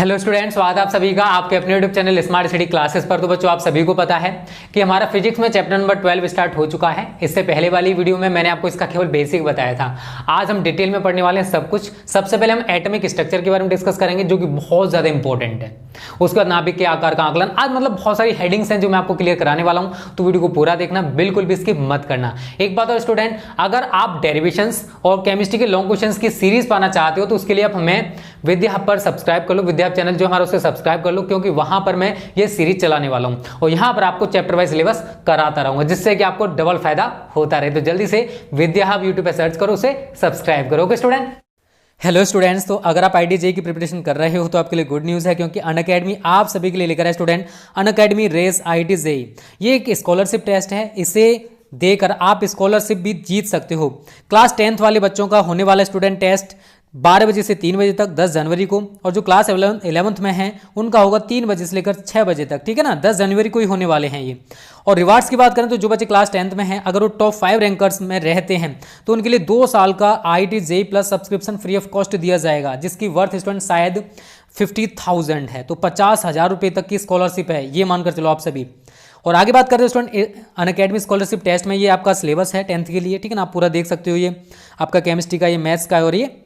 Hello students, स्वागत है आप सभी का आपके अपने YouTube channel smart study classes पर। तो बच्चों, आप सभी को पता है कि हमारा फिजिक्स में चैप्टर नंबर 12 स्टार्ट हो चुका है। इससे पहले वाली वीडियो में मैंने आपको इसका केवल बेसिक बताया था। आज हम डिटेल में पढ़ने वाले हैं सब कुछ। सबसे पहले हम एटॉमिक स्ट्रक्चर के बारे में डिस्कस करेंगे, जो कि बहुत ज्यादा इंपॉर्टेंट है। उसके बाद नाभिक के आकार का आकलन। आज मतलब बहुत सारी हेडिंग्स हैं जो मैं आपको क्लियर कराने वाला हूं, तो वीडियो को पूरा देखना, बिल्कुल भी स्किप मत करना। एक बात और स्टूडेंट, अगर आप डेरिवेशंस और केमिस्ट्री के लॉन्ग क्वेश्चंस की सीरीज पाना चाहते हो तो उसके लिए आप हमें विद्या हब पर सब्सक्राइब कर लो। विद्या हब चैनल जो हमारा, उसे सब्सक्राइब कर लो, क्योंकि वहां पर मैं ये सीरीज चलाने वाला हूं और यहां पर आपको चैप्टर वाइज सिलेबस कराता रहूंगा, जिससे कि आपको डबल फायदा होता रहे। तो जल्दी से विद्या हब यूट्यूब पे सर्च करो, उसे सब्सक्राइब करो। Okay student. हेलो स्टूडेंट्स, तो अगर आप IIT-JEE की प्रिपरेशन कर रहे हो तो आपके लिए गुड न्यूज़ है, क्योंकि अनअकैडमी आप सभी के लिए लेकर है स्टूडेंट अनअकैडमी रेस IIT-JEE। ये एक स्कॉलरशिप टेस्ट है, इसे देकर आप स्कॉलरशिप भी जीत सकते हो। क्लास 10th वाले बच्चों का होने वाला स्टूडेंट टेस्ट 12 बजे से 3 बजे तक 10 जनवरी को, और जो क्लास 11th में हैं उनका होगा 3 बजे से लेकर 6 बजे तक, ठीक है ना। 10 जनवरी को ही होने वाले हैं ये। और रिवार्ड्स की बात करें तो जो बच्चे क्लास 10th में हैं, अगर वो टॉप 5 रैंकर्स में रहते हैं तो उनके लिए 2 साल का IIT-JEE plus subscription free of cost दिया जाएगा, जिसकी वर्थ स्टूडेंट शायद 50,000 है। तो 50,000 रुपये तक की स्कॉलरशिप है, ये मानकर चलो आप सभी। और आगे बात करते हैं स्टूडेंट अनअकैडमी स्कॉलरशिप टेस्ट में, ये आपका सिलेबस है 10th के लिए, ठीक है ना। आप पूरा देख सकते हो, ये आपका केमिस्ट्री का, ये मैथ्स का है और ये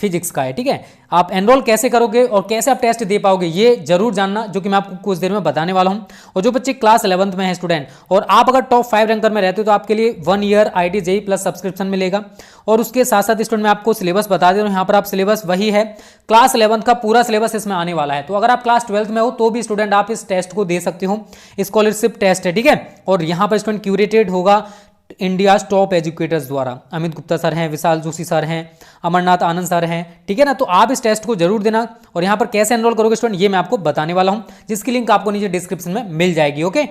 फिजिक्स का है, ठीक है। आप एनरोल कैसे करोगे और कैसे आप टेस्ट दे पाओगे, ये जरूर जानना, जो कि मैं आपको कुछ देर में बताने वाला हूं। और जो बच्चे क्लास 11th में है स्टूडेंट, और आप अगर टॉप 5 रैंकर में रहते हो तो आपके लिए 1 ईयर IIT-JEE प्लस सब्सक्रिप्शन मिलेगा। और उसके साथ साथ स्टूडेंट मैं आपको सिलेबस बता दे रहा हूँ, यहाँ पर आप सिलेबस वही है, क्लास 11th का पूरा सिलेबस इसमें आने वाला है। तो अगर आप क्लास 12th में हो तो भी स्टूडेंट आप इस टेस्ट को दे सकते हो, स्कॉलरशिप टेस्ट है, ठीक है। और यहाँ पर स्टूडेंट क्यूरेटेड होगा इंडिया टॉप एजुकेटर्स द्वारा। अमित गुप्ता सर हैं, विशाल जोशी सर हैं, अमरनाथ आनंद सर हैं, ठीक है ना। तो आप इस टेस्ट को जरूर देना। और यहाँ पर कैसे एनरोल करोगे स्टूडेंट, ये मैं आपको बताने वाला हूँ, जिसकी लिंक आपको नीचे डिस्क्रिप्शन में मिल जाएगी। ओके,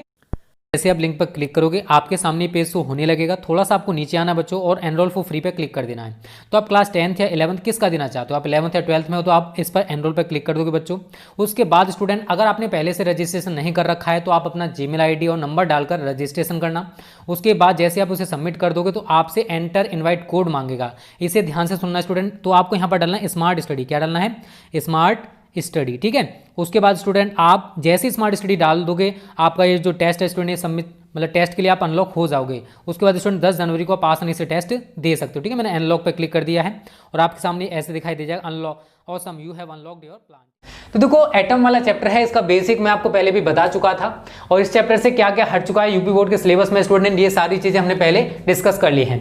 जैसे आप लिंक पर क्लिक करोगे आपके सामने पेज शो होने लगेगा। थोड़ा सा आपको नीचे आना बच्चों और एनरोल फॉर फ्री पे क्लिक कर देना है। तो आप क्लास 10th या 11th किसका देना चाहते हो, आप 11th या 12th में हो तो आप इस पर एनरोल पर क्लिक कर दोगे बच्चों। उसके बाद स्टूडेंट अगर आपने पहले से रजिस्ट्रेशन नहीं कर रखा है तो आप अपना जीमेल ID और नंबर डालकर रजिस्ट्रेशन करना। उसके बाद जैसे आप उसे सबमिट कर दोगे तो आपसे एंटर इन्वाइट कोड मांगेगा। इसे ध्यान से सुनना स्टूडेंट। तो आपको यहाँ पर डालना है स्मार्ट स्टडी। क्या डालना है? स्मार्ट स्टडी, ठीक है। उसके बाद स्टूडेंट आप जैसे स्मार्ट स्टडी डाल दोगे, आपका ये जो टेस्ट है स्टूडेंट, ये सबमिट मतलब टेस्ट के लिए आप अनलॉक हो जाओगे। उसके बाद स्टूडेंट 10 जनवरी को आप आसानी से टेस्ट दे सकते हो, ठीक है। मैंने अनलॉक पे क्लिक कर दिया है और आपके सामने ऐसे दिखाई दे जाएगा unlock awesome you have unlocked your plan. तो देखो, एटम वाला चैप्टर है, इसका बेसिक मैं आपको पहले भी बता चुका था। और इस चैप्टर से क्या क्या हट चुका है यूपी बोर्ड के सिलेबस में स्टूडेंट, ये सारी चीजें हमने पहले डिस्कस कर ली हैं।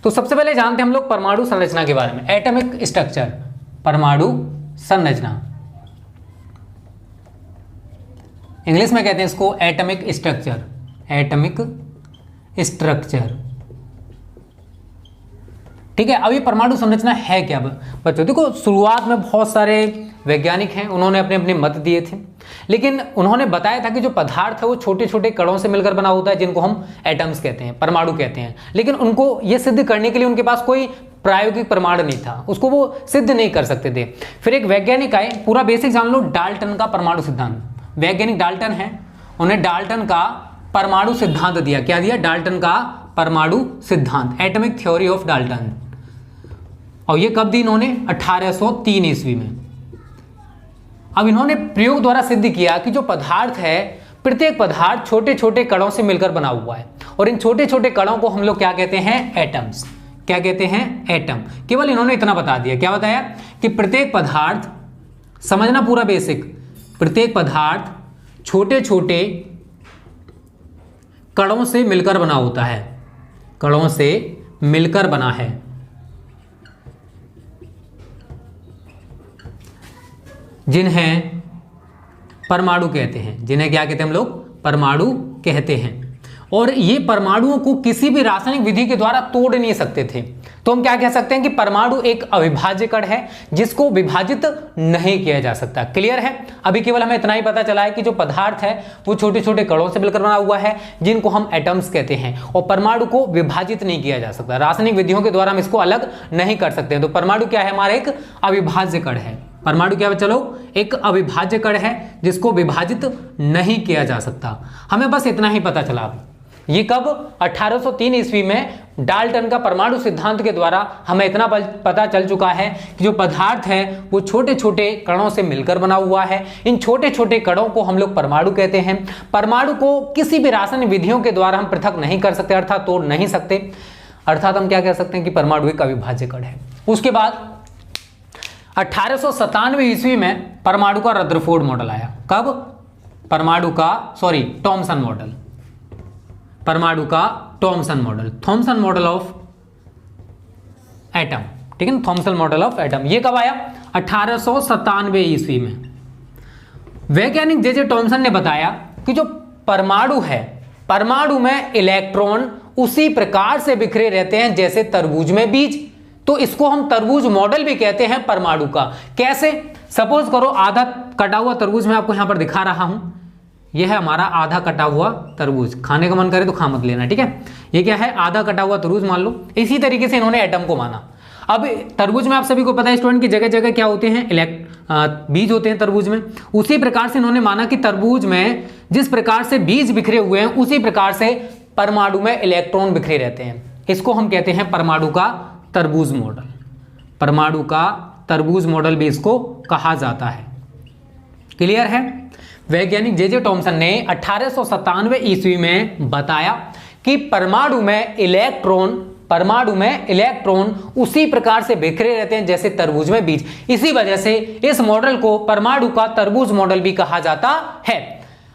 तो सबसे पहले जानते हैं हम लोग परमाणु संरचना के बारे में। एटमिक स्ट्रक्चर, परमाणु संरचना, इंग्लिश में कहते हैं इसको एटमिक स्ट्रक्चर। एटमिक स्ट्रक्चर, ठीक है। अब ये परमाणु संरचना है क्या बच्चों? देखो, शुरुआत में बहुत सारे वैज्ञानिक हैं, उन्होंने अपने अपने मत दिए थे, लेकिन उन्होंने बताया था कि जो पदार्थ है वो छोटे छोटे कणों से मिलकर बना होता है, जिनको हम एटम्स कहते हैं, परमाणु कहते हैं। लेकिन उनको ये सिद्ध करने के लिए उनके पास कोई प्रायोगिक प्रमाण नहीं था, उसको वो सिद्ध नहीं कर सकते थे। फिर एक वैज्ञानिक आए, पूरा बेसिक जान लो, डाल्टन का परमाणु सिद्धांत। वैज्ञानिक डाल्टन है, उन्हें डाल्टन का परमाणु सिद्धांत दिया। क्या दिया? डाल्टन का परमाणु सिद्धांत, एटॉमिक थ्योरी ऑफ डाल्टन। और ये कब दी इन्होंने? 1803 ईस्वी में। अब इन्होंने प्रयोग द्वारा सिद्ध किया कि जो पदार्थ है, प्रत्येक पदार्थ छोटे छोटे कणों से मिलकर बना हुआ है, और इन छोटे छोटे कणों को हम लोग क्या कहते हैं? एटम्स। क्या कहते हैं? एटम। केवल इन्होंने इतना बता दिया। क्या बताया? कि प्रत्येक पदार्थ, समझना पूरा बेसिक, प्रत्येक पदार्थ छोटे छोटे कणों से मिलकर बना होता है, कणों से मिलकर बना है, जिन्हें परमाणु कहते हैं। जिन्हें क्या कहते हैं हम लोग? परमाणु कहते हैं। और ये परमाणुओं को किसी भी रासायनिक विधि के द्वारा तोड़ नहीं सकते थे। तो हम क्या कह सकते हैं कि परमाणु एक अविभाज्य कण है, जिसको विभाजित नहीं किया जा सकता। क्लियर है? अभी केवल हमें इतना ही पता चला है कि जो पदार्थ है वो छोटे छोटे कणों से मिलकर बना हुआ है, जिनको हम एटम्स कहते हैं, और परमाणु को विभाजित नहीं किया जा सकता। रासायनिक विधियों के द्वारा हम इसको अलग नहीं कर सकते। तो परमाणु क्या है? हमारा एक अविभाज्य कण है। परमाणु क्या है? चलो, एक अविभाज्य कण है जिसको विभाजित नहीं किया जा सकता। हमें बस इतना ही पता चला। ये कब? 1803 ईस्वी में डाल्टन का परमाणु सिद्धांत के द्वारा हमें इतना पता चल चुका है कि जो पदार्थ है वो छोटे छोटे कणों से मिलकर बना हुआ है। इन छोटे छोटे कणों को हम लोग परमाणु कहते हैं। परमाणु को किसी भी रासायनिक विधियों के द्वारा हम पृथक नहीं कर सकते, अर्थात तोड़ नहीं सकते, अर्थात हम क्या कह सकते हैं कि परमाणु एक अविभाज्य कण है। उसके बाद 1897 ईस्वी में परमाणु का रदरफोर्ड मॉडल आया। कब? थॉमसन मॉडल, परमाणु का थॉमसन मॉडल ऑफ एटम, ठीक है ना, थॉमसन मॉडल ऑफ एटम। ये कब आया? 1897 ईस्वी में। वैज्ञानिक जे टॉमसन ने बताया कि जो परमाणु है, परमाणु में इलेक्ट्रॉन उसी प्रकार से बिखरे रहते हैं जैसे तरबूज में बीज। तो इसको हम तरबूज मॉडल भी कहते हैं परमाणु का। कैसे? सपोज करो आधा कटा हुआ तरबूज मैं आपको यहां पर दिखा रहा हूं, यह है हमारा आधा कटा हुआ तरबूज। खाने का मन करे तो खा मत लेना, ठीक है। ये क्या है? आधा कटा हुआ तरबूज मान लो। इसी तरीके से इन्होंने एटम को माना। अब तरबूज में आप सभी को पता है स्टूडेंट की जगह जगह क्या होते हैं? बीज होते हैं तरबूज में। उसी प्रकार से इन्होंने माना कि तरबूज में जिस प्रकार से बीज बिखरे हुए हैं उसी प्रकार से परमाणु में इलेक्ट्रॉन बिखरे रहते हैं। इसको हम कहते हैं परमाणु का तरबूज मॉडल। परमाणु का तरबूज मॉडल भी इसको कहा जाता है। क्लियर है? वैज्ञानिक जे टॉमसन ने 1897 ईस्वी में बताया कि परमाणु में इलेक्ट्रॉन उसी प्रकार से बिखरे रहते हैं जैसे तरबूज में बीज। इसी वजह से इस मॉडल को परमाणु का तरबूज मॉडल भी कहा जाता है।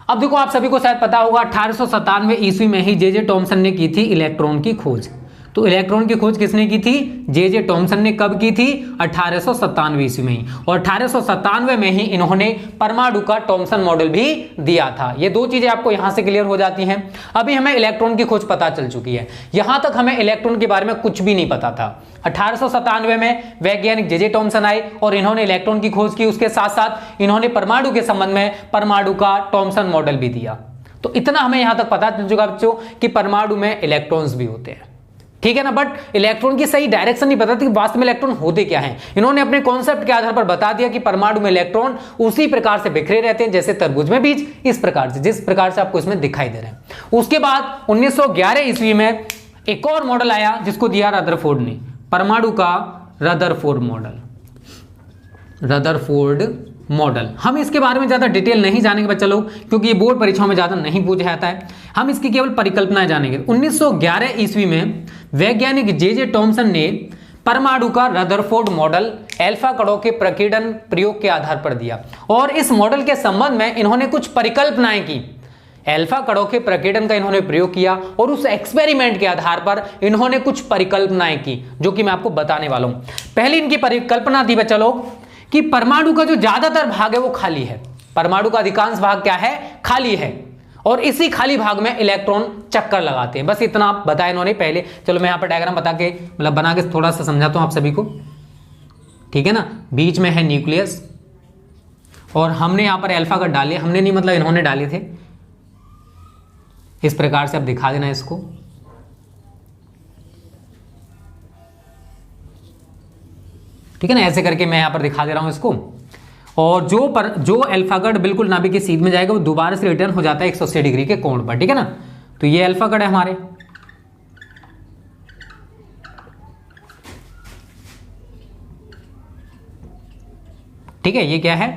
अब देखो आप सभी को शायद पता होगा 1897 ईस्वी में ही जे टॉमसन ने की थी इलेक्ट्रॉन की खोज। तो इलेक्ट्रॉन की खोज किसने की थी? जे टॉमसन ने। कब की थी? 1897 ईस्वी में ही। और 1897 में ही इन्होंने परमाणु का टॉमसन मॉडल भी दिया था। ये दो चीजें आपको यहां से क्लियर हो जाती हैं। अभी हमें इलेक्ट्रॉन की खोज पता चल चुकी है। यहां तक हमें इलेक्ट्रॉन के बारे में कुछ भी नहीं पता था। 1897 में वैज्ञानिक जे टॉमसन आए और इन्होंने इलेक्ट्रॉन की खोज की। उसके साथ साथ इन्होंने परमाणु के संबंध में परमाणु का टॉमसन मॉडल भी दिया। तो इतना हमें यहां तक पता चल चुका बच्चों कि परमाणु में इलेक्ट्रॉन्स भी होते हैं, ठीक है ना। बट इलेक्ट्रॉन की सही डायरेक्शन नहीं बताती कि वास्तव में इलेक्ट्रॉन होते क्या हैं। इन्होंने अपने कॉन्सेप्ट के आधार पर बता दिया कि परमाणु में इलेक्ट्रॉन उसी प्रकार से बिखरे रहते हैं जैसे तरबूज में बीज, इस प्रकार से, जिस प्रकार से आपको इसमें दिखाई दे रहे हैं। उसके बाद 1911 ईस्वी में एक और मॉडल आया जिसको दिया रदरफोर्ड ने, परमाणु का रदरफोर्ड मॉडल। हम इसके बारे में ज्यादा डिटेल नहीं जानेंगे बच्चा लोग, क्योंकि ये बोर्ड परीक्षाओं में ज्यादा नहीं पूछा जाता है। हम इसकी केवल परिकल्पनाएं जानेंगे। 1911 ईस्वी में वैज्ञानिक जे टॉमसन ने परमाणु का रदरफोर्ड मॉडल अल्फा कणों के प्रकीर्णन प्रयोग के आधार पर दिया। और इस मॉडल के संबंध में इन्होंने कुछ परिकल्पनाएं की। अल्फा कणों के प्रकीर्णन का इन्होंने प्रयोग किया और उस एक्सपेरिमेंट के आधार पर इन्होंने कुछ परिकल्पनाएं की, जो कि मैं आपको बताने वाला हूं। पहली इनकी परिकल्पना थी बच्चा लोग कि परमाणु का जो ज्यादातर भाग है वो खाली है। परमाणु का अधिकांश भाग क्या है? खाली है। और इसी खाली भाग में इलेक्ट्रॉन चक्कर लगाते हैं। बस इतना बताया इन्होंने पहले। चलो मैं यहां पर डायग्राम बता के मतलब बना के थोड़ा सा समझाता हूं आप सभी को, ठीक है ना। बीच में है न्यूक्लियस और हमने यहां पर अल्फा कट डाले, हमने नहीं मतलब इन्होंने डाले थे। इस प्रकार से आप दिखा देना इसको, ठीक है ना। ऐसे करके मैं यहां पर दिखा दे रहा हूं इसको। और जो अल्फा कट बिल्कुल नाभिक की सीध में जाएगा वो दोबारा से रिटर्न हो जाता है 180 डिग्री के कोण पर, ठीक है ना। तो ये अल्फा कट है हमारे, ठीक है। ये क्या है?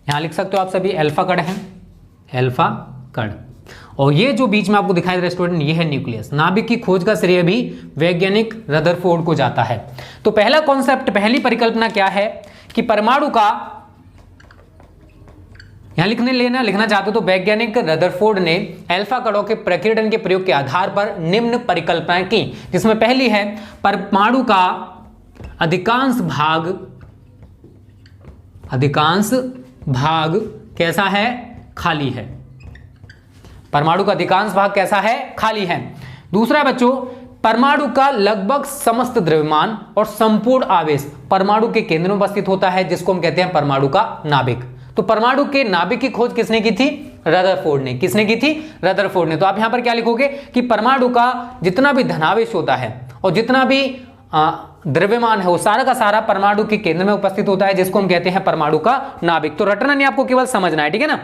यहां लिख सकते हो आप सभी, अल्फा कट है, अल्फा कट। और ये जो बीच में आपको दिखाई दे रहा है स्टूडेंट, ये है न्यूक्लियस। नाभिक की खोज का श्रेय भी वैज्ञानिक रदरफोर्ड को जाता है। तो पहला कॉन्सेप्ट, पहली परिकल्पना क्या है कि परमाणु का, यहां लिखना चाहते हो तो वैज्ञानिक रदरफोर्ड ने अल्फा कणों के प्रकीर्णन के प्रयोग के आधार पर निम्न परिकल्पनाएं की, जिसमें पहली है परमाणु का अधिकांश भाग कैसा है? खाली है। परमाणु का अधिकांश भाग कैसा है? खाली है। दूसरा बच्चों, परमाणु का लगभग समस्त द्रव्यमान और संपूर्ण आवेश परमाणु के केंद्र में उपस्थित होता है, जिसको हम कहते हैं परमाणु का नाभिक। तो परमाणु के नाभिक की खोज किसने की थी? रदरफोर्ड ने। किसने की थी? रदरफोर्ड ने। तो आप यहां पर क्या लिखोगे कि परमाणु का जितना भी धनावेश होता है और जितना भी द्रव्यमान है वो सारा का सारा परमाणु के केंद्र में उपस्थित होता है, जिसको हम कहते हैं परमाणु का नाभिक। तो रटना नहीं, आपको केवल समझना है, ठीक है ना।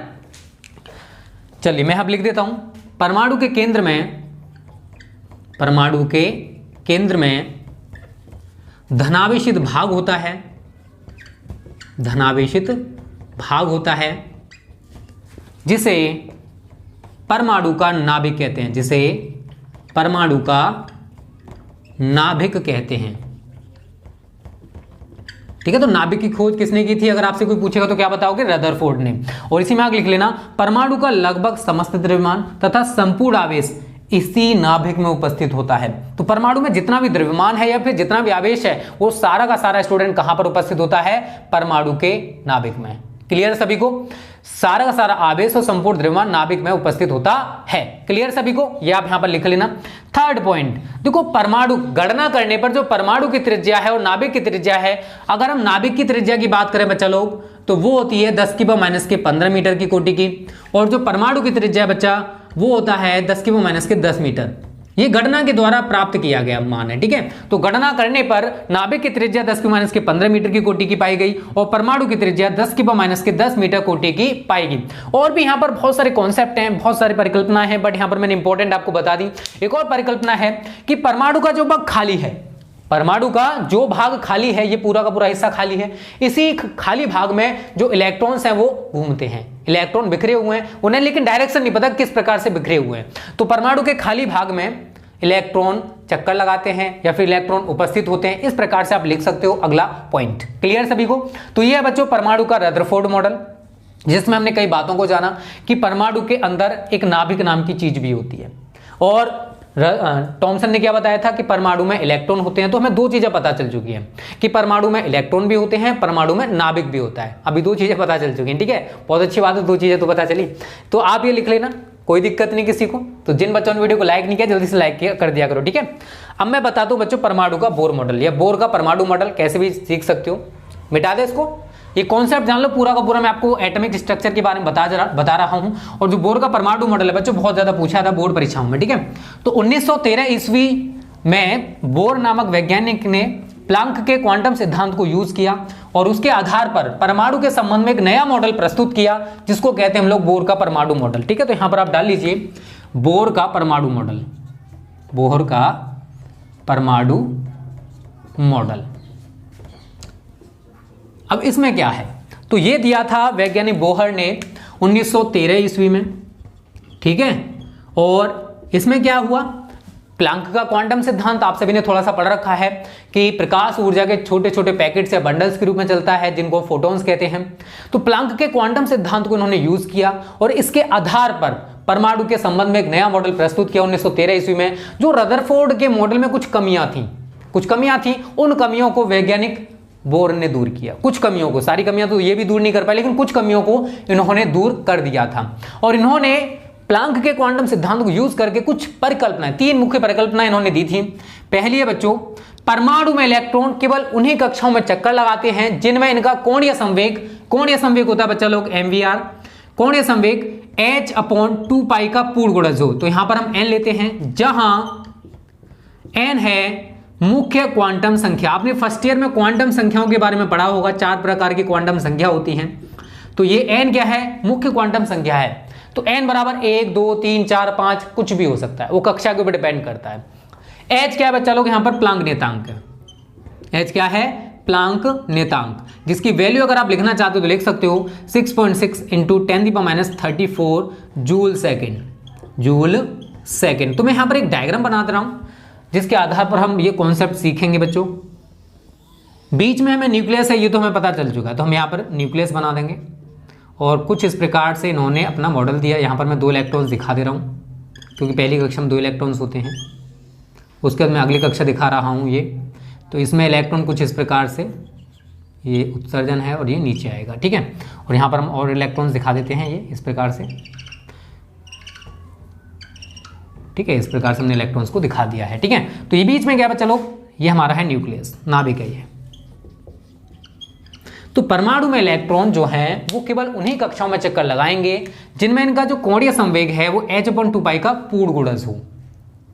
चलिए मैं अब लिख देता हूं, परमाणु के केंद्र में केंद्र में धनावेशित भाग होता है, धनावेशित भाग होता है, जिसे परमाणु का नाभिक कहते हैं, जिसे परमाणु का नाभिक कहते हैं। ठीक है, तो नाभिक की खोज किसने की थी? अगर आपसे कोई पूछेगा तो क्या बताओगे? रदरफोर्ड ने। और इसी में आगे लिख लेना, परमाणु का लगभग समस्त द्रव्यमान तथा संपूर्ण आवेश इसी नाभिक में उपस्थित होता है। तो परमाणु में जितना भी द्रव्यमान है या फिर जितना भी आवेश है वो सारा का सारा स्टूडेंट कहां पर उपस्थित होता है? परमाणु के नाभिक में। क्लियर सभी को? सारा का सारा आवेश और संपूर्ण द्रव्यमान नाभिक में उपस्थित होता है। क्लियर सभी को? ये आप यहां पर लिख लेना। थर्ड पॉइंट देखो, परमाणु गणना करने पर जो परमाणु की त्रिज्या है और नाभिक की त्रिज्या है, अगर हम नाभिक की त्रिज्या की बात करें बच्चा लोग तो वो होती है 10⁻⁻⁻15 मीटर की कोटि की, और जो परमाणु की त्रिज्या बच्चा वो होता है 10⁻⁻10 मीटर। ये गणना के द्वारा प्राप्त किया गया मान है। ठीक है, तो गणना करने पर नाभिक की त्रिज्या 10⁻⁻15 मीटर की कोटि की पाई गई और परमाणु की त्रिज्या 10⁻⁻10 मीटर कोटि की पाएगी। और भी यहाँ पर बहुत सारे कॉन्सेप्ट हैं, बहुत सारी परिकल्पनाएं हैं, बट यहाँ पर मैंने इंपॉर्टेंट आपको बता दी। एक और परिकल्पना है कि परमाणु का जो भाग खाली है, परमाणु का जो भाग खाली है, ये पूरा का पूरा हिस्सा खाली है, इसी खाली भाग में जो इलेक्ट्रॉन्स हैं वो घूमते हैं। इलेक्ट्रॉन बिखरे हुए हैं, उन्हें लेकिन डायरेक्शन नहीं पता किस प्रकार से बिखरे हुए हैं। तो परमाणु के खाली भाग में इलेक्ट्रॉन चक्कर लगाते हैं या फिर इलेक्ट्रॉन उपस्थित होते हैं। इस प्रकार से आप लिख सकते हो अगला पॉइंट। क्लियर सभी को? तो ये है बच्चों परमाणु का रदरफोर्ड मॉडल, जिसमें हमने कई बातों को जाना कि परमाणु के अंदर एक नाभिक नाम की चीज भी होती है। और टॉमसन ने क्या बताया था कि परमाणु में इलेक्ट्रॉन होते हैं। तो हमें दो चीजें पता चल चुकी हैं कि परमाणु में इलेक्ट्रॉन भी होते हैं, परमाणु में नाभिक भी होता है। अभी दो चीजें पता चल चुकी हैं। ठीक है, बहुत अच्छी बात है, दो चीजें तो पता चली। तो आप ये लिख लेना, कोई दिक्कत नहीं किसी को। तो जिन बच्चों ने वीडियो को लाइक नहीं किया जल्दी से लाइक कर दिया करो। ठीक है, अब मैं बताता हूं बच्चों परमाणु का बोर मॉडल या बोर का परमाणु मॉडल कैसे भी सीख सकते हो। मिटा दे इसको, ये कॉन्सेप्ट जान लो पूरा का पूरा। मैं आपको एटॉमिक स्ट्रक्चर के बारे में बता रहा हूं। और जो बोर का परमाणु मॉडल है बच्चों बहुत ज्यादा पूछा था बोर्ड परीक्षाओं में। ठीक है, तो 1913 ईस्वी में बोर नामक वैज्ञानिक ने प्लांक के क्वांटम सिद्धांत को यूज किया और उसके आधार पर परमाणु के संबंध में एक नया मॉडल प्रस्तुत किया, जिसको कहते हैं हम लोग बोर का परमाणु मॉडल। ठीक है, तो यहां पर आप डाल लीजिए बोर का परमाणु मॉडल, बोर का परमाणु मॉडल। अब इसमें क्या है, तो ये दिया था वैज्ञानिक बोहर ने 1913 ईस्वी में। ठीक है, और इसमें क्या हुआ, प्लांक का क्वांटम सिद्धांत आप सभी ने थोड़ा सा पढ़ रखा है कि प्रकाश ऊर्जा के छोटे छोटे पैकेट्स या बंडल्स के रूप में चलता है, जिनको फोटॉन्स कहते हैं। तो प्लांक के क्वांटम सिद्धांत को इन्होंने यूज किया और इसके आधार पर परमाणु के संबंध में एक नया मॉडल प्रस्तुत किया 1913 ईस्वी में। जो रदरफोर्ड के मॉडल में कुछ कमियां थी, उन कमियों को वैज्ञानिक बोर ने दूर किया। कुछ कमियों को, सारी कमियां तो ये भी दूर नहीं कर पाए, लेकिन कुछ कमियों को इन्होंने दूर कर दिया था। और इन्होंने प्लांक के क्वांटम सिद्धांत को यूज करके कुछ परिकल्पनाएं, तीन मुख्य परिकल्पनाएं इन्होंने दी थी। पहली है बच्चों, परमाणु में इलेक्ट्रॉन केवल उन्हीं कक्षाओं में चक्कर लगाते हैं जिनमें इनका कोणीय संवेग होता है बच्चा लोग MVR, कोणीय संवेग h/2π का पूर्ण गुणज हो। तो यहां पर हम n लेते हैं, जहां n है मुख्य क्वांटम संख्या। आपने फर्स्ट ईयर में क्वांटम संख्याओं के बारे में पढ़ा होगा, 4 प्रकार की क्वांटम संख्या होती हैं। तो ये n क्या है, मुख्य क्वांटम संख्या है। तो n बराबर 1 2 3 4 5 कुछ भी हो सकता है, वो कक्षा के ऊपर डिपेंड करता है। h क्या है बच्चा लोग, यहां पर प्लांक नेतांक है। h क्या है, प्लांक नेतांक, जिसकी वैल्यू अगर आप लिखना चाहते हो तो लिख सकते हो 6.6 × 10⁻34 जूल सेकेंड। तो मैं यहां पर एक डायग्राम बना दे रहा हूं जिसके आधार पर हम ये कॉन्सेप्ट सीखेंगे बच्चों। बीच में हमें न्यूक्लियस है, ये तो हमें पता चल चुका है, तो हम यहाँ पर न्यूक्लियस बना देंगे। और कुछ इस प्रकार से इन्होंने अपना मॉडल दिया। यहाँ पर मैं 2 इलेक्ट्रॉन्स दिखा दे रहा हूँ, क्योंकि पहली कक्षा में 2 इलेक्ट्रॉन्स होते हैं। उसके बाद मैं अगली कक्षा दिखा रहा हूँ ये। तो इसमें इलेक्ट्रॉन कुछ इस प्रकार से, ये उत्सर्जन है और ये नीचे आएगा। ठीक है, और यहाँ पर हम और इलेक्ट्रॉन्स दिखा देते हैं, ये इस प्रकार से। ठीक है, इस प्रकार से हमने इलेक्ट्रॉन्स को दिखा दिया है। ठीक है, तो ये बीच में क्या बच्चा लोग, ये हमारा है न्यूक्लियस, नाभिक है ये। तो परमाणु में इलेक्ट्रॉन जो हैं वो केवल उन्हीं कक्षाओं में चक्कर लगाएंगे जिनमें इनका जो कोणीय संवेग है वो h/2π का पूर्ण गुणज हो।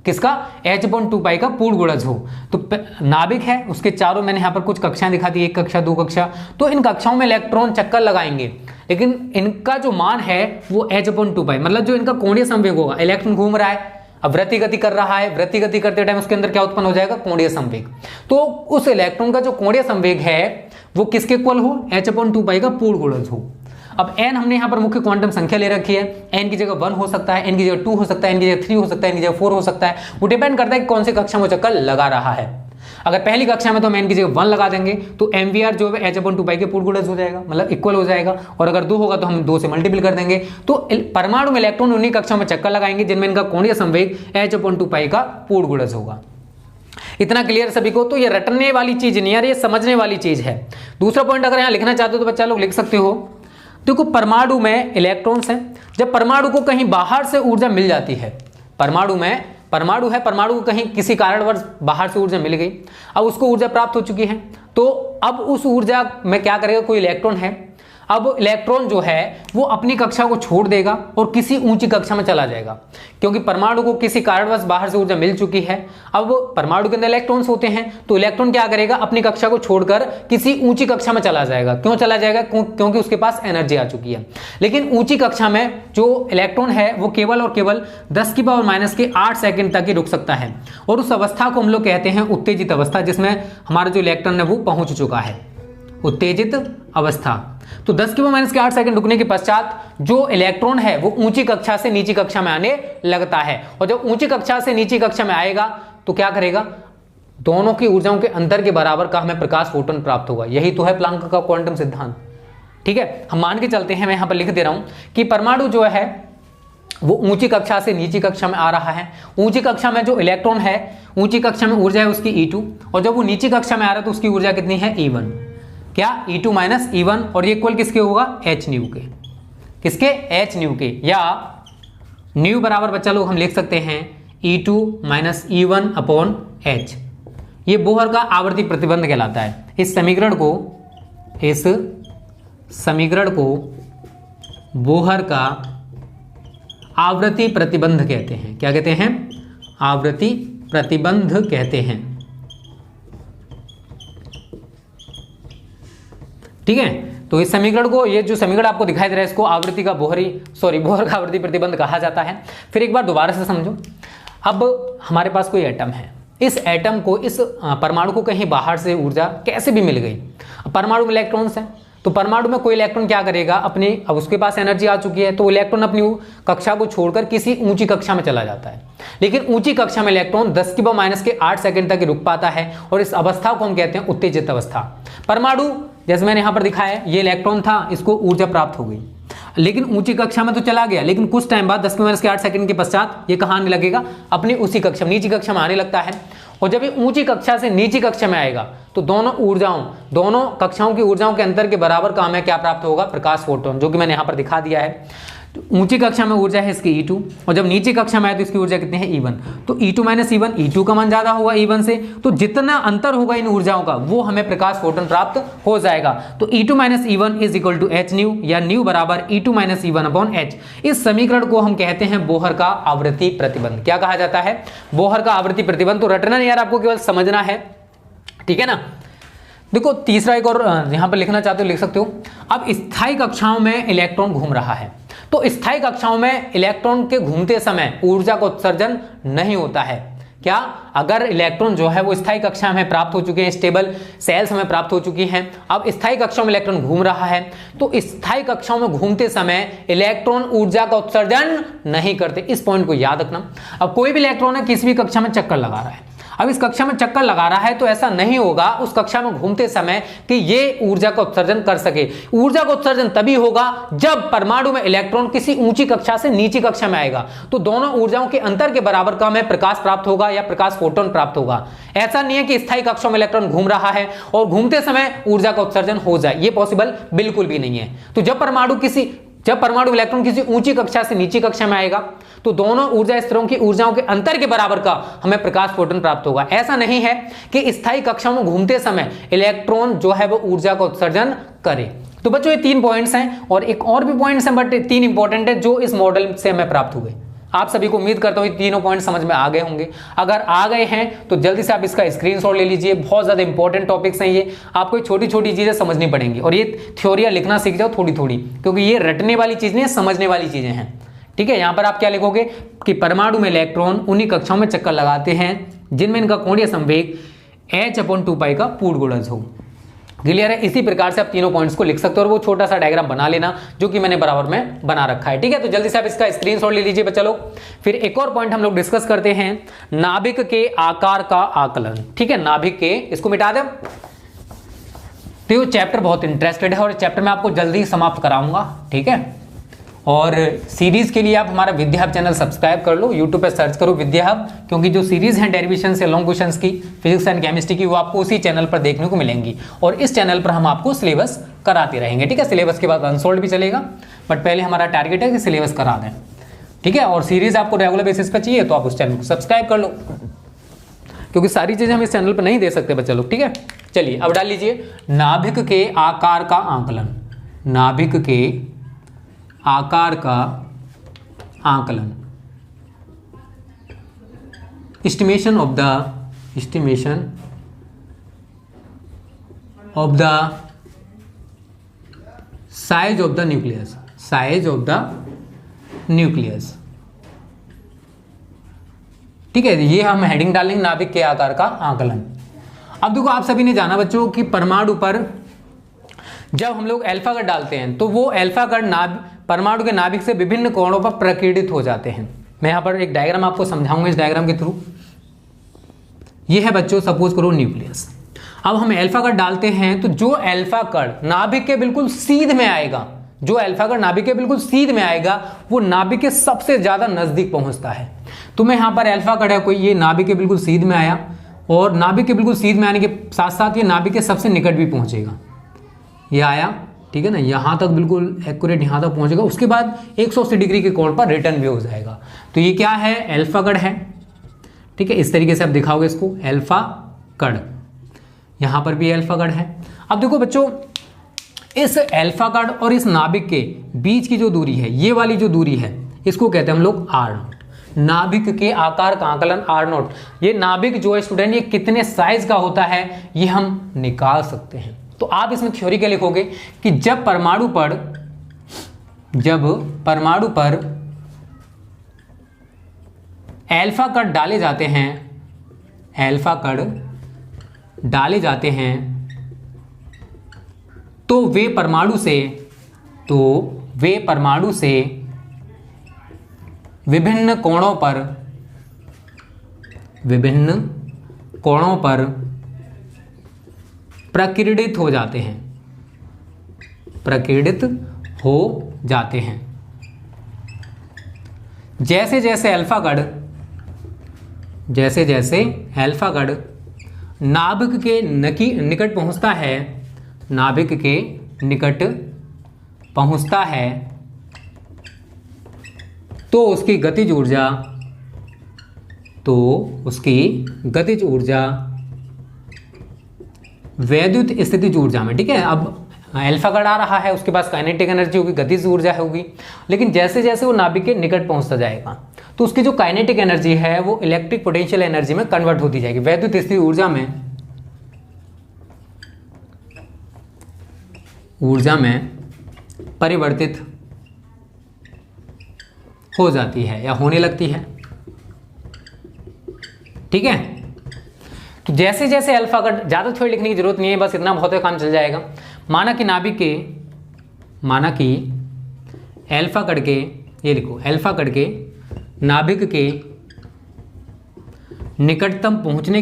किसका, h/2π का पूर्ण गुणज हो। तो नाभिक है, उसके चारों मैंने यहाँ पर कुछ कक्षाएं दिखा दी, 1 कक्षा 2 कक्षा। तो इन कक्षाओं में इलेक्ट्रॉन चक्कर लगाएंगे, लेकिन इनका जो मान है वो h/2π, मतलब जो इनका कोणीय संवेग होगा, इलेक्ट्रॉन घूम रहा है, अब वृत्ति गति कर रहा है, वृत्ति गति करते टाइम उसके अंदर क्या उत्पन्न हो जाएगा, कोणीय संवेग। तो उस इलेक्ट्रॉन का जो कोणीय संवेग है वो किसके इक्वल हो, h/2 का पूर्ण गुणज हो। अब n हमने यहाँ पर मुख्य क्वांटम संख्या ले रखी है, n की जगह 1 हो सकता है, n की जगह 2 हो सकता है, n की जगह 3 हो सकता है, n की जगह 4 हो सकता है, वो डिपेंड करता है कि कौन सी कक्षा में चक्कर लगा रहा है। अगर पहली कक्षा में तो हम n की जगह 1 लगा देंगे तो mvr जो है h/2 के पूर्ण गुणज हो जाएगा, मतलब इक्वल हो जाएगा। और अगर 2 होगा तो हम 2 से मल्टीपल कर देंगे। तो परमाणु में इलेक्ट्रॉन उन्हीं कक्षाओं में चक्कर लगाएंगे जिनमें इनका कोणीय संवेग h/2 का पूर्ण गुणज होगा। इतना क्लियर सभी को? तो ये रटने वाली चीज नहीं यार, ये समझने वाली चीज है। दूसरा पॉइंट अगर यहाँ लिखना चाहते हो तो बच्चा लोग लिख सकते हो। देखो परमाणु में इलेक्ट्रॉन्स हैं, जब परमाणु को कहीं बाहर से ऊर्जा मिल जाती है, परमाणु में परमाणु है, परमाणु को कहीं किसी कारणवश बाहर से ऊर्जा मिल गई, अब उसको ऊर्जा प्राप्त हो चुकी है, तो अब उस ऊर्जा में क्या करेगा, कोई इलेक्ट्रॉन है, अब इलेक्ट्रॉन जो है वो अपनी कक्षा को छोड़ देगा और किसी ऊंची कक्षा में चला जाएगा, क्योंकि परमाणु को किसी कारणवश बाहर से ऊर्जा मिल चुकी है। अब परमाणु के अंदर इलेक्ट्रॉन्स होते हैं, तो इलेक्ट्रॉन क्या करेगा, अपनी कक्षा को छोड़कर किसी ऊंची कक्षा में चला जाएगा। क्यों चला जाएगा, क्योंकि उसके पास एनर्जी आ चुकी है। लेकिन ऊंची कक्षा में जो इलेक्ट्रॉन है वो केवल और केवल 10⁻⁸ सेकंड तक ही रुक सकता है, और उस अवस्था को हम लोग कहते हैं उत्तेजित अवस्था, जिसमें हमारा जो इलेक्ट्रॉन है वो पहुंच चुका है, उत्तेजित अवस्था। तो 10⁻⁸ सेकंड रुकने के पश्चात जो इलेक्ट्रॉन है वो ऊंची कक्षा से नीची कक्षा में आने लगता है, और जब ऊंची कक्षा से नीची कक्षा में आएगा तो क्या करेगा, दोनों की ऊर्जाओं के अंतर के बराबर का हमें प्रकाश फोटोन प्राप्त होगा। यही तो है प्लांक का क्वांटम सिद्धांत। ठीक है, हम मान के चलते हैं, मैं यहां पर लिख दे रहा हूं कि परमाणु जो है वो ऊंची कक्षा से नीची कक्षा में आ रहा है। ऊंची कक्षा में जो इलेक्ट्रॉन है, ऊंची कक्षा में ऊर्जा है उसकी E2, और जब वो नीची कक्षा में आ रहा है तो उसकी ऊर्जा कितनी है, E1। क्या, E2 - E1, और ये इक्वल किसके होगा, h न्यू के। किसके, h न्यू के, या न्यू बराबर बच्चा लोग हम लिख सकते हैं E2 - E1/h। ये बोहर का आवर्ती प्रतिबंध कहलाता है। इस समीकरण को बोहर का आवृत्ति प्रतिबंध कहते हैं। क्या कहते हैं, आवृत्ति प्रतिबंध कहते हैं। ठीक है, तो इस समीकरण को, ये जो समीकरण आपको दिखाई दे रहा है, इसको बोहर का आवृत्ति प्रतिबंध कहा जाता है। फिर एक बार दोबारा से समझो। अब हमारे पास कोई एटम है, इस एटम को, इस परमाणु को कहीं बाहर से ऊर्जा कैसे भी मिल गई। परमाणु में इलेक्ट्रॉन्स हैं, तो परमाणु में कोई इलेक्ट्रॉन क्या करेगा, अब उसके पास एनर्जी आ चुकी है, तो इलेक्ट्रॉन अपनी कक्षा को छोड़कर किसी ऊंची कक्षा में चला जाता है। लेकिन ऊंची कक्षा में इलेक्ट्रॉन 10⁻⁸ सेकंड तक रुक पाता है, और इस अवस्था को हम कहते हैं उत्तेजित अवस्था। परमाणु, जैसे मैंने यहां पर दिखाया है, ये इलेक्ट्रॉन था, इसको ऊर्जा प्राप्त हो गई, लेकिन ऊंची कक्षा में तो चला गया, लेकिन कुछ टाइम बाद 10⁻⁸ सेकंड के पश्चात ये कहां आने लगेगा, अपनी उसी कक्षा में, नीची कक्षा में आने लगता है। और जब ये ऊंची कक्षा से नीची कक्षा में आएगा तो दोनों कक्षाओं की ऊर्जाओं के अंतर के बराबर का हमें क्या प्राप्त होगा, प्रकाश फोटोन, जो कि मैंने यहां पर दिखा दिया है। तो ऊंची कक्षा में ऊर्जा है इसकी E2, और जब नीची कक्षा में आए तो इसकी ऊर्जा कितनी है, E1। तो E2 - E1, E2 का मान ज्यादा होगा E1 से, तो जितना अंतर होगा इन ऊर्जाओं का वो हमें प्रकाश फोटोन प्राप्त हो जाएगा। तो E2 - E1 = h न्यू, या न्यू बराबर E2 - E1/h। इस समीकरण को हम कहते हैं बोहर का आवृत्ति प्रतिबंध। क्या कहा जाता है, बोहर का आवृत्ति प्रतिबंध। तो रटना नहीं यार, आपको केवल समझना है, ठीक है ना। देखो तीसरा एक और यहां पर लिखना चाहते हो लिख सकते हो। अब स्थायी कक्षाओं में इलेक्ट्रॉन घूम रहा है, तो स्थायी कक्षाओं में इलेक्ट्रॉन के घूमते समय ऊर्जा का उत्सर्जन नहीं होता है। क्या, अगर इलेक्ट्रॉन जो है वो स्थायी कक्षा में प्राप्त हो चुके हैं, स्टेबल सेल्स में प्राप्त हो चुकी हैं, अब स्थायी कक्षाओं में इलेक्ट्रॉन घूम रहा है, तो स्थायी कक्षाओं में घूमते समय इलेक्ट्रॉन ऊर्जा का उत्सर्जन नहीं करते। इस पॉइंट को याद रखना। अब कोई भी इलेक्ट्रॉन है, किसी भी कक्षा में चक्कर लगा रहा है, अब इस कक्षा में चक्कर लगा रहा है, तो ऐसा नहीं होगा उस कक्षा में घूमते समय कि ये ऊर्जा का उत्सर्जन कर सके। ऊर्जा का उत्सर्जन तभी होगा जब परमाणु में इलेक्ट्रॉन किसी ऊंची कक्षा से नीची कक्षा में आएगा, तो दोनों ऊर्जाओं के अंतर के बराबर का हमें प्रकाश प्राप्त होगा या प्रकाश फोटोन प्राप्त होगा। ऐसा नहीं है कि स्थायी कक्षाओं में इलेक्ट्रॉन घूम रहा है और घूमते समय ऊर्जा का उत्सर्जन हो जाए, ये पॉसिबल बिल्कुल भी नहीं है। तो जब परमाणु इलेक्ट्रॉन किसी ऊंची कक्षा से नीची कक्षा में आएगा, तो दोनों ऊर्जा स्तरों की ऊर्जाओं के अंतर के बराबर का हमें प्रकाश फोटोन प्राप्त होगा। ऐसा नहीं है कि स्थायी कक्षाओं में घूमते समय इलेक्ट्रॉन जो है वो ऊर्जा का उत्सर्जन करे। तो बच्चों ये 3 पॉइंट्स हैं, और एक और भी पॉइंट्स हैं, बट 3 इंपॉर्टेंट है जो इस मॉडल से हमें प्राप्त हुए। आप सभी को उम्मीद करता हूं ये तीनों पॉइंट समझ में आ गए होंगे। अगर आ गए हैं तो जल्दी से आप इसका स्क्रीनशॉट ले लीजिए। बहुत ज्यादा इंपॉर्टेंट टॉपिक्स हैं ये, आपको छोटी छोटी चीजें समझनी पड़ेंगी, और ये थ्योरियां लिखना सीख जाओ थोड़ी थोड़ी, क्योंकि ये रटने वाली चीज नहीं है, समझने वाली चीजें हैं। ठीक है, यहां पर आप क्या लिखोगे कि परमाणु में इलेक्ट्रॉन उन्हीं कक्षाओं में चक्कर लगाते हैं जिनमें इनका कोणीय संवेग h/2π का पूर्ण गुणज हो। क्लियर है? इसी प्रकार से आप तीनों पॉइंट्स को लिख सकते हो और वो छोटा सा डायग्राम बना लेना जो कि मैंने बराबर में बना रखा है। ठीक है, तो जल्दी से आप इसका स्क्रीनशॉट ले लीजिए बच्चा लोग। फिर एक और पॉइंट हम लोग डिस्कस करते हैं, नाभिक के आकार का आकलन। ठीक है, नाभिक के, इसको मिटा दें। तो ये चैप्टर बहुत इंटरेस्टेड है और चैप्टर मैं आपको जल्दी समाप्त कराऊंगा। ठीक है, और सीरीज के लिए आप हमारा विद्या हब चैनल सब्सक्राइब कर लो, यूट्यूब पे सर्च करो विद्या हब, क्योंकि जो सीरीज हैं डेरिवेशन से लॉन्ग क्वेश्चंस की, फिजिक्स एंड केमिस्ट्री की, वो आपको उसी चैनल पर देखने को मिलेंगी। और इस चैनल पर हम आपको सिलेबस कराते रहेंगे। ठीक है, सिलेबस के बाद अनसोल्ड भी चलेगा, बट पहले हमारा टारगेट है कि सिलेबस करा दें। ठीक है, और सीरीज आपको रेगुलर बेसिस पर चाहिए तो आप उस चैनल को सब्सक्राइब कर लो, क्योंकि सारी चीजें हम इस चैनल पर नहीं दे सकते बच्चे लोग। ठीक है, चलिए अब डाल लीजिए, नाभिक के आकार का आकलन। नाभिक के आकार का आकलन, estimation of the size of the nucleus. Size of the nucleus. ठीक है, ये हम हेडिंग डालेंगे, नाभिक के आकार का आकलन। अब देखो, आप सभी ने जाना बच्चों कि परमाणु पर जब हम लोग अल्फा कण डालते हैं तो वो अल्फा कण परमाणु के नाभिक से विभिन्न कोणों पर प्रकीर्णित हो जाते हैं। मैं यहां पर एक डायग्राम आपको समझाऊंगा, इस डायग्राम के थ्रू। ये है बच्चों, सपोज करो न्यूक्लियस। अब हम अल्फा कण डालते हैं तो जो अल्फा कण नाभिक के बिल्कुल सीध में आएगा, जो अल्फा कण नाभिक के बिल्कुल सीध में आएगा, वो नाभिक के सबसे ज्यादा नजदीक पहुंचता है। तो मैं यहां पर अल्फा कण है कोई, ये नाभिक के बिल्कुल सीध में आया, और नाभिक के बिल्कुल सीध में आने के साथ साथ ये नाभिक के सबसे निकट भी पहुंचेगा। ये आया, ठीक है ना, यहां तक बिल्कुल एक्यूरेट यहां तक पहुंचेगा। उसके बाद 180 डिग्री के कोण पर रिटर्न भी हो जाएगा। तो ये क्या है? अल्फा कण है। ठीक है, इस तरीके से आप दिखाओगे इसको, अल्फा कण। यहां पर भी अल्फा कण है। अब देखो बच्चों, इस अल्फा कण और इस नाभिक के बीच की जो दूरी है, ये वाली जो दूरी है, इसको कहते हैं हम लोग आर नॉट। नाभिक के आकार का आकलन आर नॉट। ये नाभिक जो है स्टूडेंट, ये कितने साइज का होता है ये हम निकाल सकते हैं। तो आप इसमें थ्योरी क्या लिखोगे कि जब परमाणु पर अल्फा कण डाले जाते हैं, अल्फा कण डाले जाते हैं, तो वे परमाणु से विभिन्न कोणों पर प्रकीर्णित हो जाते हैं। प्रकीर्णित हो जाते हैं। जैसे जैसे अल्फा कण नाभिक के निकट पहुंचता है, नाभिक के निकट पहुंचता है, तो उसकी गतिज ऊर्जा वैद्युत स्थितिज ऊर्जा में। ठीक है, अब अल्फा कण आ रहा है, उसके पास काइनेटिक एनर्जी होगी, गतिज ऊर्जा होगी, लेकिन जैसे जैसे वो नाभिक के निकट पहुंचता जाएगा तो उसकी जो काइनेटिक एनर्जी है वो इलेक्ट्रिक पोटेंशियल एनर्जी में कन्वर्ट होती जाएगी, वैद्युत स्थिति ऊर्जा में परिवर्तित हो जाती है या होने लगती है। ठीक है, तो जैसे जैसे अल्फा कण, ज्यादा थोड़ी लिखने की जरूरत नहीं है, बस इतना बहुत है, काम चल जाएगा। माना कि अल्फा कण के, ये लिखो, अल्फा कण के नाभिक के निकटतम पहुंचने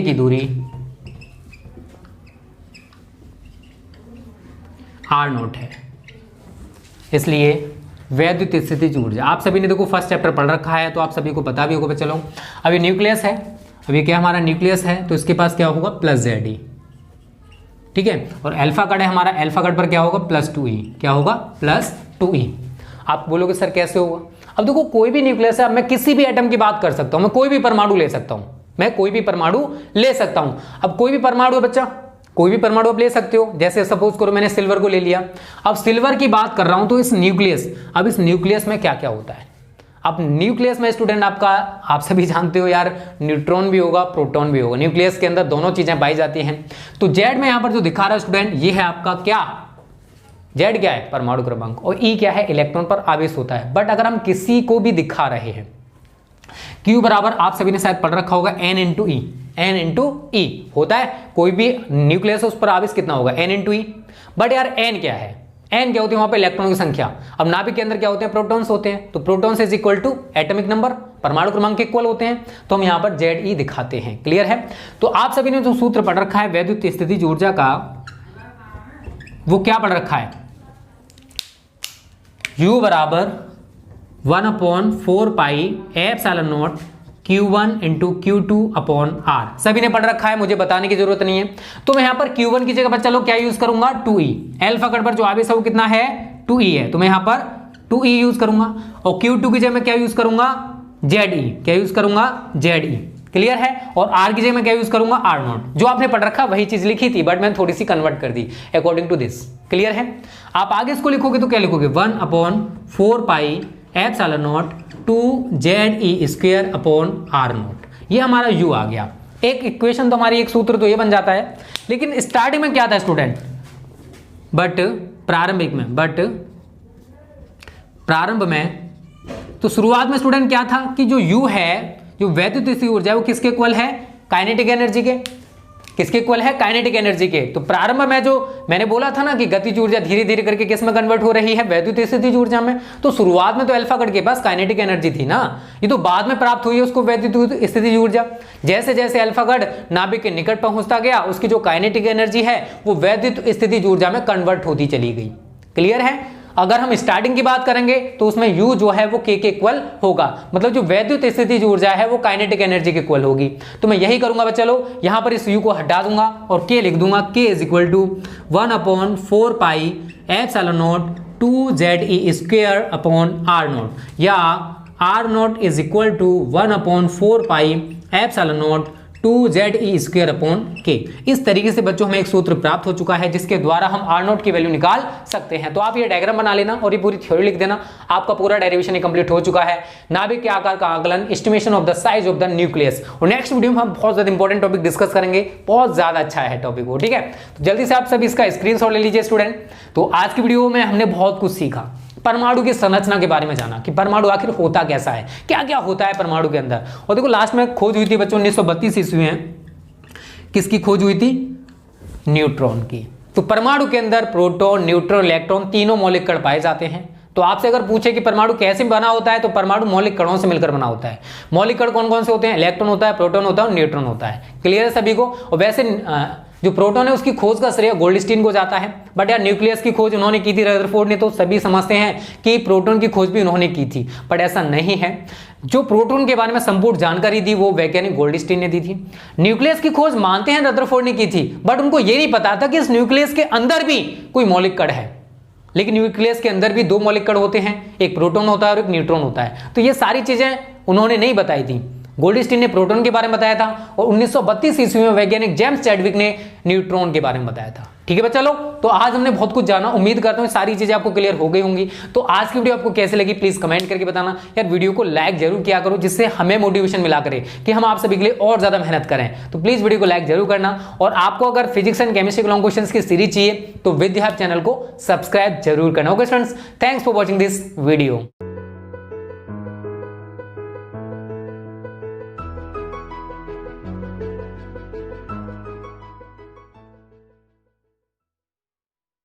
की दूरी आर नॉट है। इसलिए वैद्युत स्थितिज ऊर्जा, आप सभी ने देखो फर्स्ट चैप्टर पढ़ रखा है तो आप सभी को पता भी होगा। चलो, अब ये न्यूक्लियस है, अब ये क्या हमारा न्यूक्लियस है, तो इसके पास क्या होगा? Plus ZE। ठीक है, और अल्फा कण है हमारा, अल्फा कण पर क्या होगा? Plus 2E। क्या होगा? Plus 2E। आप बोलोगे सर कैसे होगा? अब देखो, कोई भी न्यूक्लियस है, अब मैं किसी भी एटम की बात कर सकता हूं, मैं कोई भी परमाणु ले सकता हूं, अब कोई भी परमाणु है बच्चा, कोई भी परमाणु आप ले सकते हो। जैसे सपोज करो मैंने सिल्वर को ले लिया, अब सिल्वर की बात कर रहा हूं तो इस न्यूक्लियस में क्या क्या होता है? अब न्यूक्लियस में स्टूडेंट आपका, आप सभी जानते हो यार, न्यूट्रॉन भी होगा, प्रोटॉन भी होगा। न्यूक्लियस के अंदर दोनों चीजें पाई जाती हैं। तो जेड में यहां पर जो दिखा रहा है स्टूडेंट, ये है आपका क्या? जेड क्या है, परमाणु क्रमांक, और ई क्या है, इलेक्ट्रॉन पर आवेश होता है। बट अगर हम किसी को भी दिखा रहे हैं, Q बराबर आप सभी ने शायद पढ़ रखा होगा N इंटू ई, N इंटू ई होता है, कोई भी न्यूक्लियस है उस पर आवेश कितना होगा, N इंटू ई। बट यार N क्या है, N क्या होती है वहां पे, इलेक्ट्रॉनों की संख्या। अब नाभिक के अंदर क्या होते हैं, प्रोटॉन्स होते हैं, तो protons is equal to atomic number, परमाणु क्रमांक के इक्वल होते हैं, तो हम यहां पर Ze दिखाते हैं। क्लियर है। तो आप सभी ने जो सूत्र पढ़ रखा है वैद्युत स्थितिज ऊर्जा का, वो क्या पढ़ रखा है, U बराबर 1/4 pi epsilon not Q1 into Q2 upon R। सभी ने पढ़ रखा है, मुझे बताने की जरूरत नहीं है। तो मैं यहां पर Q1 की जगह पर चलो क्या यूज करूंगा, 2E। अल्फा कट पर जो आवेश है वो कितना है, 2E है, तो मैं यहां पर 2E यूज करूंगा। और Q2 की जगह मैं क्या यूज करूंगा, Ze। क्या यूज करूंगा, Ze। क्लियर है। और R की जगह मैं क्या यूज करूंगा, R0। जो आपने पढ़ रखा वही चीज लिखी थी, बट मैंने थोड़ी सी कन्वर्ट कर दी अकॉर्डिंग टू दिस। क्लियर है। आप आगे इसको लिखोगे तो क्या लिखोगे, 1/4 pi epsilon naught 2Ze square upon R0। ये हमारा U आ गया। एक इक्वेशन तो हमारी, एक सूत्र तो ये बन जाता है। लेकिन स्टार्टिंग में क्या था स्टूडेंट, प्रारंभिक में, प्रारंभ में तो शुरुआत में स्टूडेंट क्या था कि जो U है, जो वैद्युत स्थितिज ऊर्जा है, वो किसके इक्वल है, काइनेटिक एनर्जी के। किसके इक्वल है, काइनेटिक एनर्जी के। तो प्रारंभ में जो मैंने बोला था ना कि गतिज ऊर्जा धीरे धीरे करके किस में कन्वर्ट हो रही है, वैद्युत स्थितिज ऊर्जा में। तो शुरुआत में तो अल्फा कट के पास काइनेटिक एनर्जी थी ना, ये तो बाद में प्राप्त हुई है उसको वैद्युत स्थितिज ऊर्जा। जैसे जैसे अल्फा कट नाभिक के निकट पहुंचता गया, उसकी जो काइनेटिक एनर्जी है वो वैद्युत स्थितिज ऊर्जा में कन्वर्ट होती चली गई। क्लियर है। अगर हम स्टार्टिंग की बात करेंगे तो उसमें U जो है वो K के इक्वल होगा, मतलब जो वैद्युत स्थितिज ऊर्जा है वो काइनेटिक एनर्जी के इक्वल होगी। तो मैं यही करूंगा बच्चा लोग, यहां पर इस U को हटा दूंगा और K लिख दूंगा, K is equal to 1/4 pi epsilon naught 2Ze square upon R0, या R0 is equal to 1/4 pi epsilon naught 2Ze square upon K। इस तरीके से बच्चों हमें एक सूत्र प्राप्त हो चुका है जिसके द्वारा हम R0 की वैल्यू निकाल सकते हैं। तो आप ये डायग्राम बना लेना और ये पूरी थ्योरी लिख देना, आपका पूरा डेरिवेशन कंप्लीट हो चुका है। नाभिक के आकार का आकलन, estimation of the size of the nucleus. और नेक्स्ट वीडियो में हम बहुत ज्यादा इंपॉर्टेंट टॉपिक डिस्कस करेंगे, बहुत ज्यादा अच्छा है टॉपिक वो, ठीक है। तो जल्दी से आप सभी इसका स्क्रीनशॉट ले लीजिए स्टूडेंट। तो आज की वीडियो में हमने बहुत कुछ सीखा, परमाणु की संरचना के बारे में जाना कि परमाणु आखिर होता कैसा है, क्या क्या होता है परमाणु के अंदर। और देखो लास्ट में खोज हुई थी बच्चों 1932 ईस्वी में, किसकी खोज हुई थी, न्यूट्रॉन की। तो परमाणु के अंदर प्रोटॉन, न्यूट्रॉन, इलेक्ट्रॉन तीनों मौलिक कण पाए जाते हैं। तो आपसे अगर पूछे कि परमाणु कैसे बना होता है, तो परमाणु मौलिक कणों से मिलकर बना होता है। मौलिक कण कौन कौन से होते हैं, इलेक्ट्रॉन होता है, प्रोटॉन होता है और न्यूट्रॉन होता है। क्लियर है सभी को। और वैसे जो प्रोटॉन है उसकी खोज का श्रेय गोल्डस्टीन को जाता है, बट यार न्यूक्लियस की खोज उन्होंने की थी रदरफोर्ड ने। तो सभी समझते हैं कि प्रोटॉन की खोज भी उन्होंने की थी, बट ऐसा नहीं है। जो प्रोटॉन के बारे में संपूर्ण जानकारी दी वो वैज्ञानिक गोल्डस्टीन ने दी थी। न्यूक्लियस की खोज मानते हैं रदरफोर्ड ने की थी, बट उनको ये नहीं पता था कि इस न्यूक्लियस के अंदर भी कोई मौलिक कण है। लेकिन न्यूक्लियस के अंदर भी दो मौलिक कण होते हैं, एक प्रोटॉन होता है और एक न्यूट्रॉन होता है। तो ये सारी चीजें उन्होंने नहीं बताई थी। गोल्डस्टीन ने प्रोटॉन के बारे में बताया था और 1932 ईस्वी में वैज्ञानिक जेम्स चैडविक ने न्यूट्रॉन के बारे में बताया था। ठीक है बच्चा लोग, तो आज हमने बहुत कुछ जाना। उम्मीद करता हूँ सारी चीजें आपको क्लियर हो गई होंगी। तो आज की वीडियो आपको कैसे लगी प्लीज कमेंट करके बताना। यार वीडियो को लाइक जरूर किया करो, जिससे हमें मोटिवेशन मिला करे कि हम आप सभी के लिए और ज्यादा मेहनत करें। तो प्लीज वीडियो को लाइक जरूर करना। और आपको अगर फिजिक्स एंड केमिस्ट्री के लॉन्ग क्वेश्चंस की सीरीज चाहिए तो विद्या चैनल को सब्सक्राइब जरूर करना। Okay friends, thanks for watching this video.